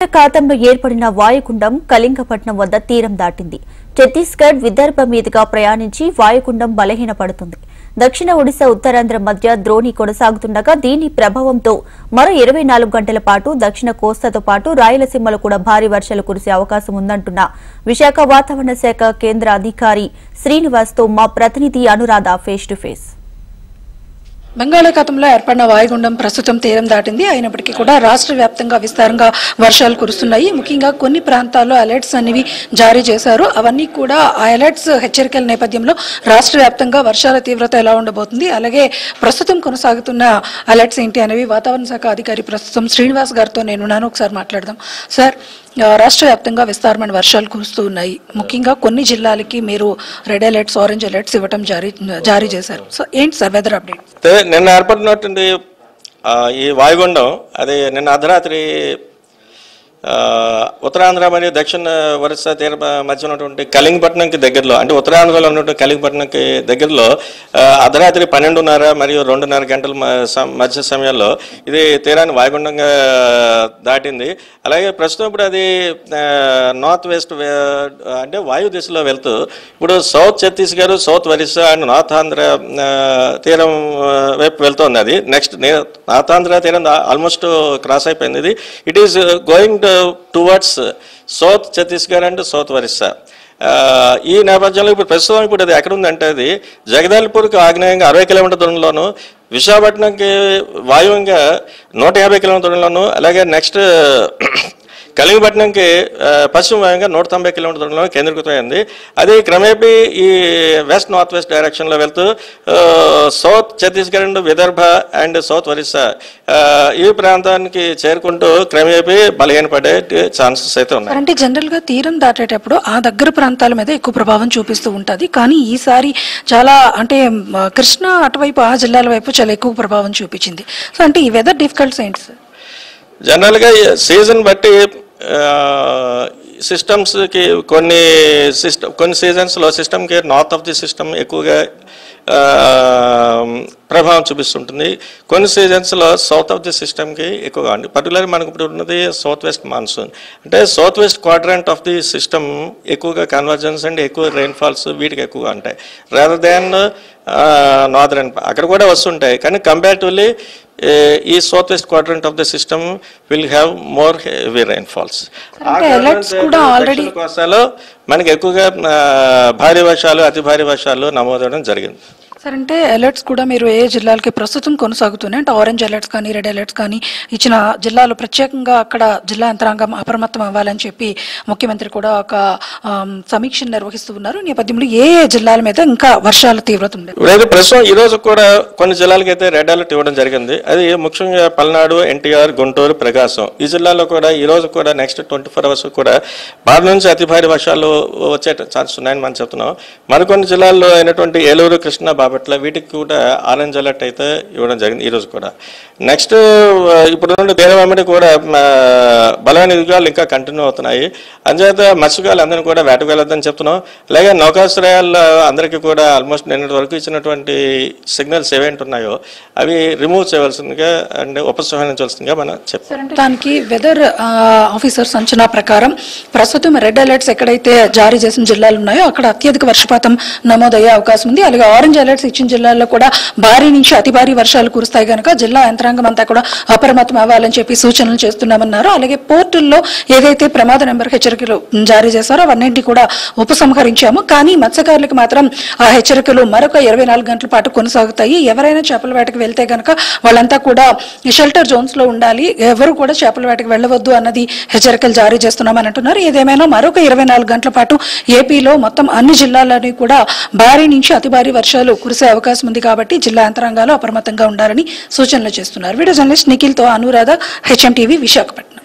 ఖాతంలో ఏర్పడిన వాయుగుండం కళింగపట్నం వద్ద తీరం దాటింది. ఛత్తీస్గఢ్ విదర్భ మీదుగా ప్రయాణించి వాయుగుండం బలహీనపడుతుంది. దక్షిణ ఒడిశా ఉత్తరాంధ్ర మధ్య ద్రోణి కొనసాగుతుండగా దీని ప్రభావంతో మరో 24 గంటల పాటు దక్షిణ కోస్తాతో పాటు రాయలసీమలో కూడా భారీ వర్షాలు కురిసే అవకాశం ఉందంటున్న విశాఖ వాతావరణ శాఖ కేంద్ర అధికారి శ్రీనివాస్తో మా ప్రతినిధి అనురాధ ఫేస్ టు ఫేస్. బంగాళాఖాతంలో ఏర్పడిన వాయుగుండం ప్రస్తుతం తీరం దాటింది. అయినప్పటికీ కూడా రాష్ట్ర వ్యాప్తంగా విస్తారంగా వర్షాలు కురుస్తున్నాయి. ముఖ్యంగా కొన్ని ప్రాంతాల్లో అలర్ట్స్ అనేవి జారీ చేశారు. అవన్నీ కూడా ఆ అలర్ట్స్ హెచ్చరికల నేపథ్యంలో రాష్ట్ర వ్యాప్తంగా వర్షాల తీవ్రత ఎలా ఉండబోతుంది, అలాగే ప్రస్తుతం కొనసాగుతున్న అలర్ట్స్ ఏంటి అనేవి వాతావరణ శాఖ అధికారి ప్రస్తుతం శ్రీనివాస్ గారితో నేనున్నాను. ఒకసారి మాట్లాడదాం. సార్, రాష్ట్ర వ్యాప్తంగా విస్తారమైన వర్షాలు కురుస్తూ ఉన్నాయి. ముఖ్యంగా కొన్ని జిల్లాలకి మీరు రెడ్ అలర్ట్స్, ఆరెంజ్ అలర్ట్స్ ఇవ్వడం జారీ చేశారు. సో ఏంటి సార్ వెదర్ అప్డేట్? నిన్న ఏర్పడినటువంటి ఈ వాయుగుండం అది నిన్న అర్ధరాత్రి ఉత్తరాంధ్ర మరియు దక్షిణ ఒరిస్సా తీర మధ్య ఉన్నటువంటి కళింగపట్నంకి దగ్గరలో, అంటే ఉత్తరాంధ్రలో ఉన్నటువంటి కళింగపట్నంకి దగ్గరలో అర్ధరాత్రి 12:30 మరియు 2:30 గంటల మధ్య సమయంలో ఇది తీరాన్ని వాయుగుండంగా దాటింది. అలాగే ప్రస్తుతం ఇప్పుడు అది నార్త్ వెస్ట్ అంటే వాయు దిశలో వెళ్తూ ఇప్పుడు south Chhattisgarh, south Orissa and north Andhra తీరం వైపు వెళ్తుంది. అది నెక్స్ట్ నార్త్ ఆంధ్ర తీరం ఆల్మోస్ట్ క్రాస్ అయిపోయింది. ఇది it is going towards south Chhattisgarh and south Orissa. ఈ నేపథ్యంలో ప్రస్తుతం ఇప్పుడు అది ఎక్కడ ఉందంటే అది జగదాల్పూర్కి ఆగ్నేయంగా 60 కిలోమీటర్ దూరంలోను, విశాఖపట్నంకి వాయువ్యంగా 150 కిలోమీటర్ దూరంలోను, అలాగే నెక్స్ట్ కళింగపట్నంకి పశ్చిమ వాయువ్యంగా 190 కిలోమీటర్ దూరంలో కేంద్రీకృతమైంది. అది క్రమేపీ ఈ వెస్ట్ నార్త్ వెస్ట్ డైరెక్షన్లో వెళ్తూ south Chhattisgarh and Vidarbha and south Orissa ఈ ప్రాంతానికి చేరుకుంటూ క్రమేపీ బలహీనపడే ఛాన్సెస్ అయితే ఉన్నాయి. అంటే జనరల్ గా తీరం దాటేటప్పుడు ఆ దగ్గర ప్రాంతాల మీద ఎక్కువ ప్రభావం చూపిస్తూ ఉంటుంది. కానీ ఈసారి చాలా అంటే కృష్ణా అటువైపు ఆ జిల్లాల వైపు చాలా ఎక్కువ ప్రభావం చూపించింది. సో అంటే ఈ వెదర్ డిఫికల్ట్స్ ఏంటి సార్? జనరల్గా సీజన్ బట్టి సిస్టమ్స్కి కొన్ని సీజన్స్లో సిస్టమ్కి నార్త్ ఆఫ్ ది సిస్టమ్ ఎక్కువగా ప్రభావం చూపిస్తుంటుంది. కొన్ని సీజన్స్లో సౌత్ ఆఫ్ ది సిస్టమ్కి ఎక్కువగా ఉంది. పర్టికులర్గా మనకు ఇప్పుడు ఉన్నది సౌత్ వెస్ట్ మాన్సూన్, అంటే south west quadrant of the system ఎక్కువగా కన్వర్జెన్స్ అండ్ ఎక్కువ రెయిన్ఫాల్స్ వీటికి ఎక్కువగా ఉంటాయి రాదర్ దాన్ నార్దర్న్. అక్కడ కూడా వస్తుంటాయి, కానీ కంపారిటివ్లీ ఈ south west quadrant of the system will have more heavy rainfalls. కోస్తాలో మనకి ఎక్కువగా భారీ వర్షాలు, అతి భారీ వర్షాలు నమోదవడం జరిగింది. సార్, అంటే అలర్ట్స్ కూడా మీరు ఏ జిల్లాలకి ప్రస్తుతం కొనసాగుతున్నాయి? అంటే ఆరెంజ్ అలర్ట్స్ కానీ రెడ్ అలర్ట్స్ కానీ ఇచ్చిన జిల్లాలు ప్రత్యేకంగా అక్కడ జిల్లా యంత్రాంగం అప్రమత్తం అవ్వాలని చెప్పి ముఖ్యమంత్రి కూడా ఒక సమీక్షను నిర్వహిస్తూ ఉన్నారు. నేపథ్యంలో ఏ జిల్లాల మీద ఇంకా వర్షాల తీవ్రత ఉంది? ప్రస్తుతం ఈ రోజు కూడా కొన్ని జిల్లాలకి అయితే రెడ్ అలర్ట్ ఇవ్వడం జరిగింది. అది ముఖ్యంగా పల్నాడు, ఎన్టీఆర్, గుంటూరు, ప్రకాశం ఈ జిల్లాలో కూడా ఈ రోజు కూడా నెక్స్ట్ 24 అవర్స్ కూడా భారీ నుంచి అతి భారీ వర్షాలు వచ్చే ఛాన్స్ ఉన్నాయని మనం చెప్తున్నాం. మరికొన్ని జిల్లాల్లో అయినటువంటి ఏలూరు, కృష్ణా, బాపట్ల వీటికి కూడా ఆరెంజ్ అలర్ట్ అయితే ఇవ్వడం జరిగింది ఈరోజు కూడా. నెక్స్ట్ ఇప్పుడు తీరం వెంబడి కూడా బలమైన యుగాలు ఇంకా కంటిన్యూ అవుతున్నాయి. అందుచేత మత్స్యకారులు అందరినీ కూడా వేటకు వెళ్ళొద్దని చెప్తున్నాం. అలాగే నౌకాశ్రయాల్లో అందరికీ కూడా ఆల్మోస్ట్ నిన్నటి వరకు ఇచ్చినటువంటి సిగ్నల్స్ ఏవేంటి ఉన్నాయో అవి రిమూవ్ చేయవలసిందిగా అండ్ ఉపసంహరించవలసిందిగా మనం చెప్తాం. దానికి వెదర్ ఆఫీసర్స్ అంచనా ప్రకారం ప్రస్తుతం రెడ్ అలర్ట్స్ ఎక్కడైతే జారీ చేసిన జిల్లాలు ఉన్నాయో అక్కడ అత్యధిక వర్షపాతం నమోదయ్యే అవకాశం ఉంది. అలాగే ఆరెంజ్ అలర్ట్స్ ఇచ్చిన జిల్లాల్లో కూడా భారీ నుంచి అతి భారీ వర్షాలు కురుస్తాయి కనుక జిల్లా యంత్రాంగం అంతా కూడా అప్రమత్తం అవ్వాలని చెప్పి సూచనలు చేస్తున్నామన్నారు. అలాగే పోర్టుల్లో ఏదైతే ప్రమాద నెంబర్ హెచ్చరికలు జారీ చేశారో అవన్నింటినీ కూడా ఉపసంహరించాము. కానీ మత్స్యకారులకు మాత్రం ఆ హెచ్చరికలు మరొక 24 గంటల పాటు కొనసాగుతాయి. ఎవరైనా చేపల వేటకు వెళ్తే కనుక వాళ్ళంతా కూడా షెల్టర్ జోన్స్ లో ఉండాలి, ఎవరు కూడా చేపల వేటకు వెళ్ళవద్దు అన్నది హెచ్చరికలు జారీ చేస్తున్నామని అంటున్నారు. ఏదేమైనా మరొక 24 గంటల పాటు ఏపీలో మొత్తం అన్ని జిల్లాల్లోని కూడా భారీ నుంచి అతి భారీ వర్షాలు కురిసే అవకాశం ఉంది. కాబట్టి జిల్లా యంత్రాంగాలు అప్రమత్తంగా ఉండాలని సూచనలు చేస్తున్నారు. వీడియో జర్నలిస్ట్ నిఖిల్తో అనురాధ, HM TV, విశాఖపట్నం.